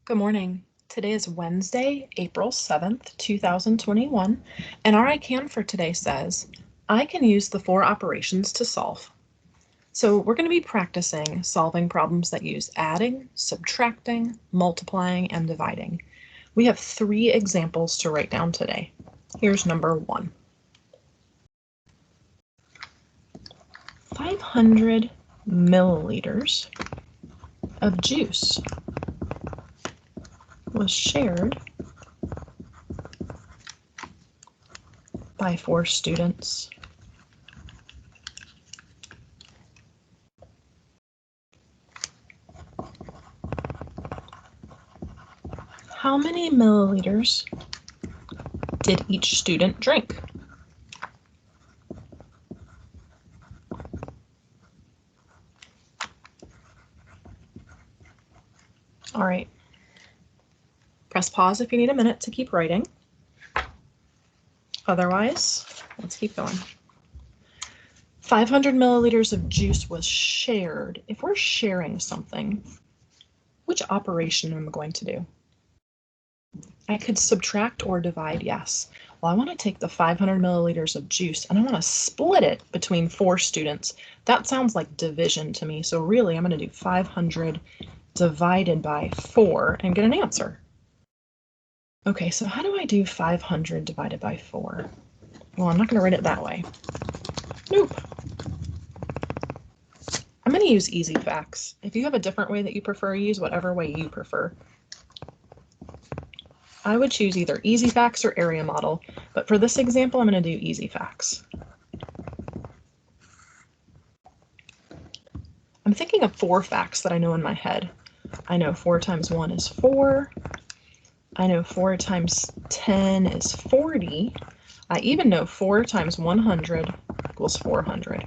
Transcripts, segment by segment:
Good morning. Today is Wednesday, April 7th, 2021, and our I Can for today says, I can use the four operations to solve. So we're going to be practicing solving problems that use adding, subtracting, multiplying, and dividing. We have 3 examples to write down today. Here's number 1. 500 milliliters of juice was shared by 4 students. How many milliliters did each student drink? All right. Press pause if you need a minute to keep writing. Otherwise, let's keep going. 500 milliliters of juice was shared. If we're sharing something, which operation am I going to do? I could subtract or divide, yes. Well, I want to take the 500 milliliters of juice and I want to split it between 4 students. That sounds like division to me. So really, I'm going to do 500 divided by 4 and get an answer. Okay, so how do I do 500 divided by 4? Well, I'm not going to write it that way. Nope. I'm going to use easy facts. If you have a different way that you prefer, use whatever way you prefer. I would choose either easy facts or area model, but for this example, I'm going to do easy facts. I'm thinking of 4 facts that I know in my head. I know 4 times 1 is 4. I know 4 times 10 is 40. I even know 4 times 100 equals 400.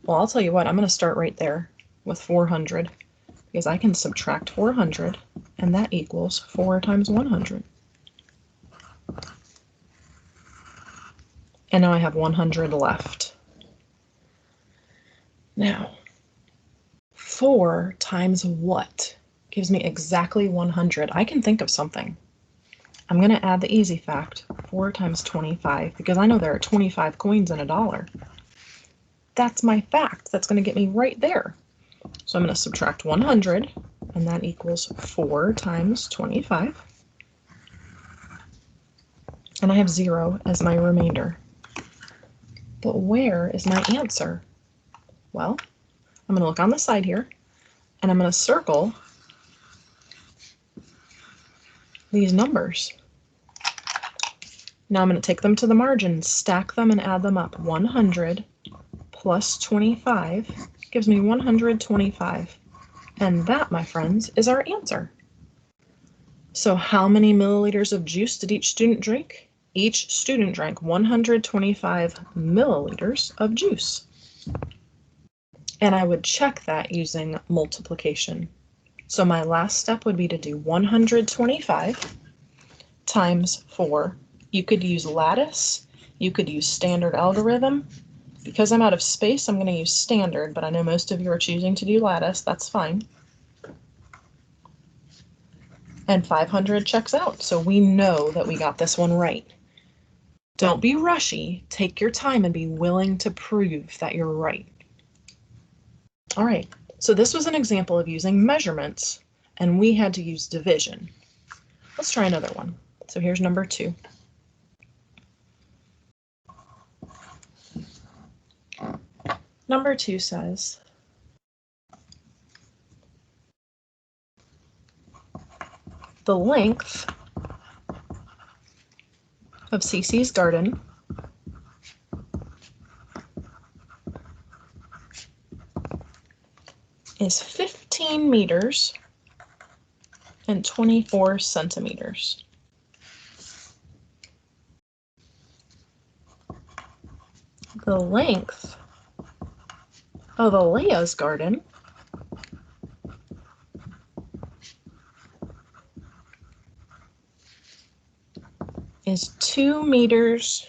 Well, I'll tell you what, I'm going to start right there with 400 because I can subtract 400 and that equals 4 times 100. And now I have 100 left. Now, 4 times what gives me exactly 100. I can think of something. I'm going to add the easy fact, 4 times 25, because I know there are 25 coins in a dollar. That's my fact. That's going to get me right there. So I'm going to subtract 100, and that equals 4 times 25. And I have 0 as my remainder. But where is my answer? Well, I'm going to look on the side here, and I'm going to circle these numbers. Now I'm going to take them to the margin, stack them, and add them up. 100 plus 25 gives me 125. And that, my friends, is our answer. So how many milliliters of juice did each student drink? Each student drank 125 milliliters of juice. And I would check that using multiplication. So my last step would be to do 125 times 4. You could use lattice. You could use standard algorithm. Because I'm out of space, I'm going to use standard, but I know most of you are choosing to do lattice. That's fine. And 500 checks out, so we know that we got this one right. Don't be rushy. Take your time and be willing to prove that you're right. All right, so this was an example of using measurements, and we had to use division. Let's try another one. So here's number 2. Number 2 says, the length of Cece's garden is 15 meters and 24 centimeters. The length of Alea's garden is 2 meters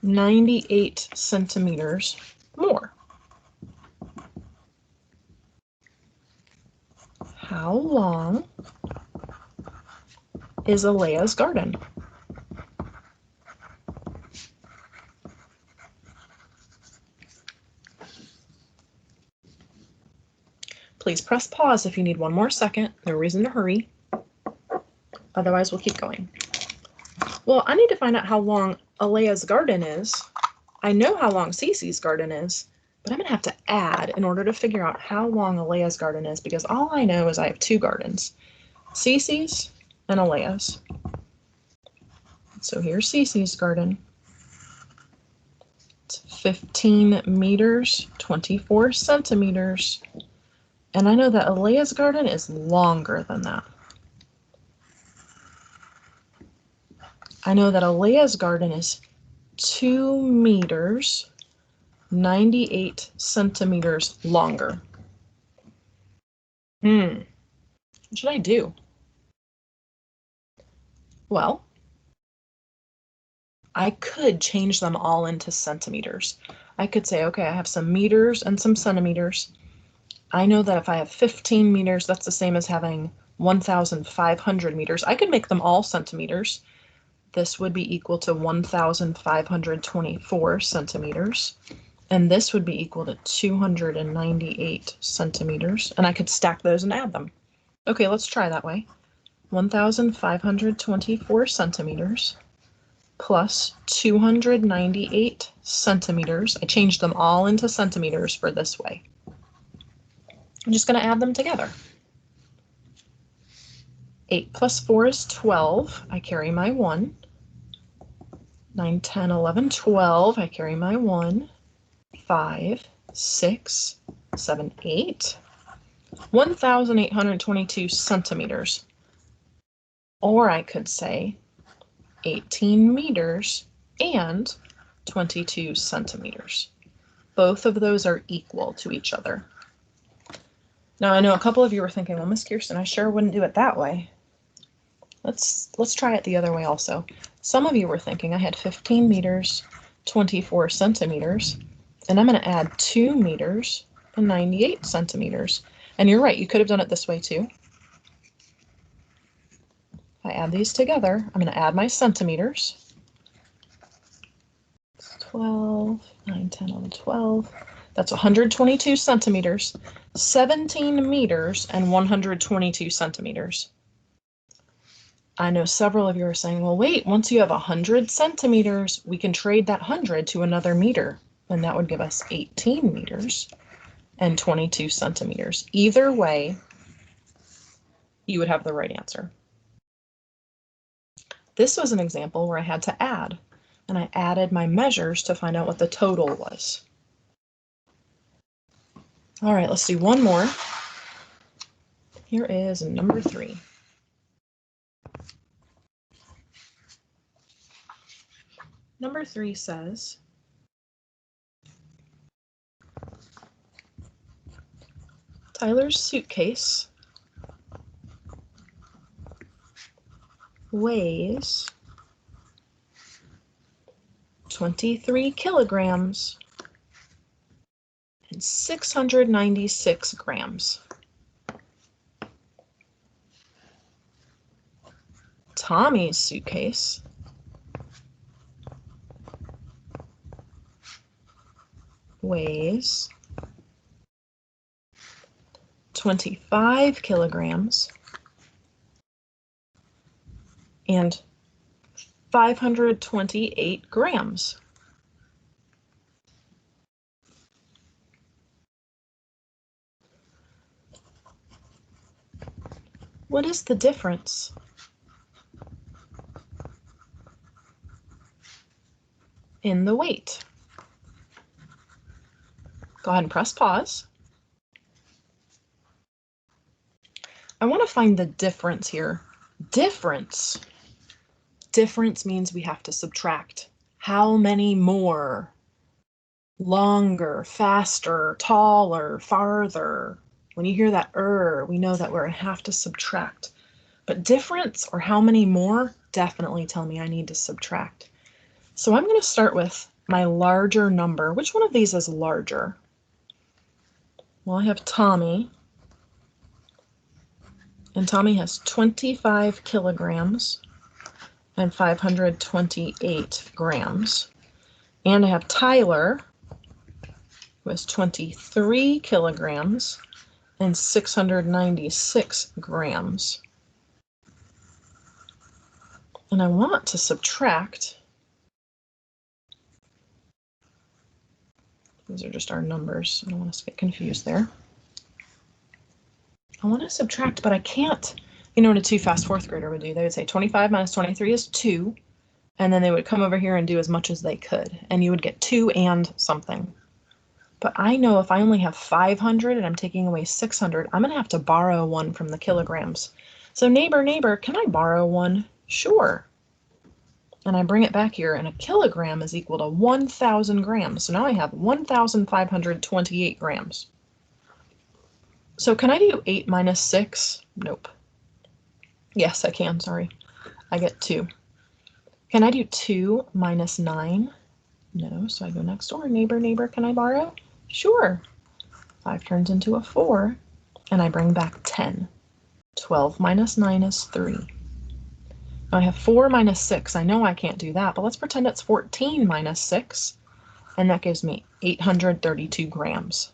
98 centimeters more. How long is Alea's garden? Please press pause if you need one more second. No reason to hurry. Otherwise, we'll keep going. Well, I need to find out how long Alea's garden is. I know how long Cece's garden is, but I'm going to have to add in order to figure out how long Alea's garden is, because all I know is I have two gardens, Cece's and Alea's. So here's Cece's garden. It's 15 meters, 24 centimeters. And I know that Alea's garden is longer than that. I know that Alea's garden is 2 meters, 98 centimeters longer. What should I do? Well, I could change them all into centimeters. I could say, okay, I have some meters and some centimeters. I know that if I have 15 meters, that's the same as having 1,500 meters. I could make them all centimeters. This would be equal to 1,524 centimeters. And this would be equal to 298 centimeters. And I could stack those and add them. Okay, let's try that way. 1,524 centimeters plus 298 centimeters. I changed them all into centimeters for this way. I'm just going to add them together. 8 plus 4 is 12. I carry my 1. 9, 10, 11, 12. I carry my 1. 5, 6, 7, 8. 1,822 centimeters. Or I could say 18 meters and 22 centimeters. Both of those are equal to each other. Now I know a couple of you were thinking, well, Miss Kirsten, I sure wouldn't do it that way. Let's try it the other way also. Some of you were thinking I had 15 meters, 24 centimeters, and I'm going to add 2 meters and 98 centimeters. And you're right, you could have done it this way too. If I add these together, I'm going to add my centimeters. 12, 9, 10, 11, 12. That's 122 centimeters, 17 meters, and 122 centimeters. I know several of you are saying, well, wait, once you have 100 centimeters, we can trade that 100 to another meter, and that would give us 18 meters and 22 centimeters. Either way, you would have the right answer. This was an example where I had to add, and I added my measures to find out what the total was. All right, let's do one more. Here is number 3. Number 3 says, Tyler's suitcase weighs 23 kilograms and 696 grams. Tommy's suitcase weighs 25 kilograms and 528 grams. What is the difference? In the weight. Go ahead and press pause. I want to find the difference here. Difference. Difference means we have to subtract. How many more? Longer, faster, taller, farther. When you hear that we know that we're going to have to subtract. But difference or how many more definitely tell me I need to subtract. So I'm going to start with my larger number. Which one of these is larger? Well, I have Tommy. And Tommy has 25 kilograms and 528 grams. And I have Tyler, who has 23 kilograms and 696 grams. And I want to subtract. These are just our numbers. I don't want us to get confused there. I want to subtract, but I can't. You know what a too fast fourth grader would do? They would say 25 minus 23 is 2, and then they would come over here and do as much as they could, and you would get 2 and something. But I know if I only have 500 and I'm taking away 600, I'm going to have to borrow 1 from the kilograms. So neighbor, can I borrow 1? Sure. And I bring it back here, and a kilogram is equal to 1,000 grams. So now I have 1,528 grams. So can I do 8 minus 6? Nope. Yes, I can, sorry. I get 2. Can I do 2 minus 9? No, so I go next door. Neighbor, can I borrow? Sure. 5 turns into a 4, and I bring back 10. 12 minus 9 is 3. Now I have 4 minus 6. I know I can't do that, but let's pretend it's 14 minus 6, and that gives me 832 grams.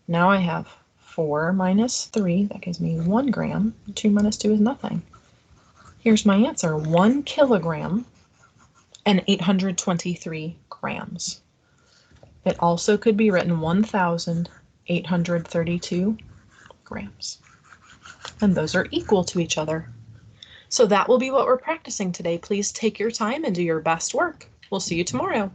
Now I have 4 minus 3, that gives me 1 gram. 2 minus 2 is nothing. Here's my answer, 1 kilogram and 823 grams. It also could be written 1,832 grams. And those are equal to each other. So that will be what we're practicing today. Please take your time and do your best work. We'll see you tomorrow.